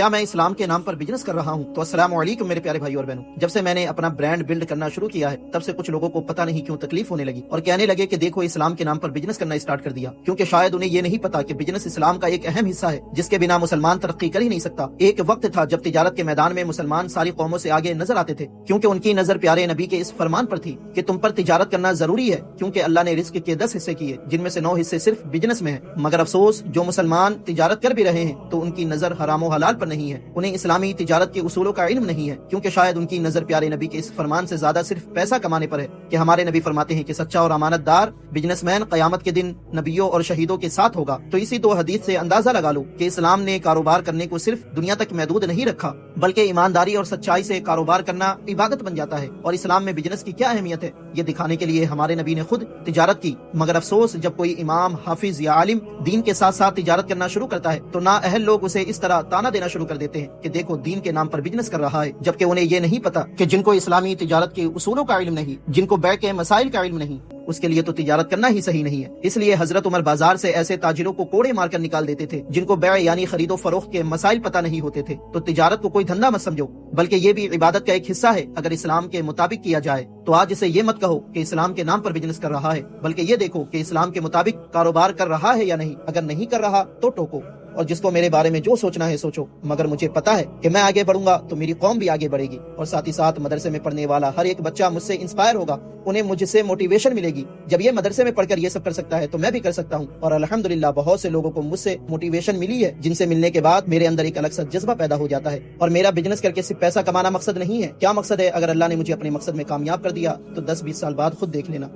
کیا میں اسلام کے نام پر بزنس کر رہا ہوں؟ تو السلام علیکم میرے پیارے بھائی اور بہنوں، جب سے میں نے اپنا برانڈ بلڈ کرنا شروع کیا ہے تب سے کچھ لوگوں کو پتہ نہیں کیوں تکلیف ہونے لگی اور کہنے لگے کہ دیکھو اسلام کے نام پر بزنس کرنا اسٹارٹ کر دیا، کیونکہ شاید انہیں یہ نہیں پتا کہ بزنس اسلام کا ایک اہم حصہ ہے جس کے بنا مسلمان ترقی کر ہی نہیں سکتا۔ ایک وقت تھا جب تجارت کے میدان میں مسلمان ساری قوموں سے آگے نظر آتے تھے، کیونکہ ان کی نظر پیارے نبی کے اس فرمان پر تھی کہ تم پر تجارت کرنا ضروری ہے، کیونکہ اللہ نے رزق کے 10 حصے کیے جن میں سے 9 حصے صرف بزنس میں ہیں۔ مگر افسوس، جو مسلمان تجارت کر بھی رہے ہیں تو ان کی نظر حرام و حلال پر نہیں ہے، انہیں اسلامی تجارت کے اصولوں کا علم نہیں ہے، کیونکہ شاید ان کی نظر پیارے نبی کے اس فرمان سے زیادہ صرف پیسہ کمانے پر ہے کہ ہمارے نبی فرماتے ہیں کہ سچا اور امانت دار بزنس مین قیامت کے دن نبیوں اور شہیدوں کے ساتھ ہوگا۔ تو اسی 2 حدیث سے اندازہ لگا لو کہ اسلام نے کاروبار کرنے کو صرف دنیا تک محدود نہیں رکھا، بلکہ ایمانداری اور سچائی سے کاروبار کرنا عبادت بن جاتا ہے۔ اور اسلام میں بزنس کی کیا اہمیت ہے یہ دکھانے کے لیے ہمارے نبی نے خود تجارت کی۔ مگر افسوس، جب کوئی امام، حافظ یا عالم دین کے ساتھ ساتھ تجارت کرنا شروع کرتا ہے تو نااہل لوگ اسے اس طرح تانا دینا شروع کر دیتے ہیں کہ دیکھو دین کے نام پر بزنس کر رہا ہے، جبکہ انہیں یہ نہیں پتا کہ جن کو اسلامی تجارت کے اصولوں کا علم نہیں، جن کو بیع کے مسائل کا علم نہیں، اس کے لیے تو تجارت کرنا ہی صحیح نہیں ہے۔ اس لیے حضرت عمر بازار سے ایسے تاجروں کو کوڑے مار کر نکال دیتے تھے جن کو بیع یعنی خرید و فروخت کے مسائل پتہ نہیں ہوتے تھے۔ تو تجارت کو کوئی دھندا مت سمجھو، بلکہ یہ بھی عبادت کا ایک حصہ ہے اگر اسلام کے مطابق کیا جائے۔ تو آج اسے یہ مت کہو کہ اسلام کے نام پر بزنس کر رہا ہے، بلکہ یہ دیکھو کہ اسلام کے مطابق کاروبار کر رہا ہے یا نہیں۔ اگر نہیں کر رہا تو ٹوکو، اور جس کو میرے بارے میں جو سوچنا ہے سوچو، مگر مجھے پتا ہے کہ میں آگے بڑھوں گا تو میری قوم بھی آگے بڑھے گی، اور ساتھ ہی ساتھ مدرسے میں پڑھنے والا ہر ایک بچہ مجھ سے انسپائر ہوگا، انہیں مجھ سے موٹیویشن ملے گی۔ جب یہ مدرسے میں پڑھ کر یہ سب کر سکتا ہے تو میں بھی کر سکتا ہوں، اور الحمدللہ بہت سے لوگوں کو مجھ سے موٹیویشن ملی ہے، جن سے ملنے کے بعد میرے اندر ایک الگ سا جذبہ پیدا ہو جاتا ہے۔ اور میرا بزنس کر کے صرف پیسہ کمانا مقصد نہیں ہے۔ کیا مقصد ہے؟ اگر اللہ نے مجھے اپنے مقصد میں کامیاب کر دیا تو 10-20 سال بعد خود دیکھ لینا۔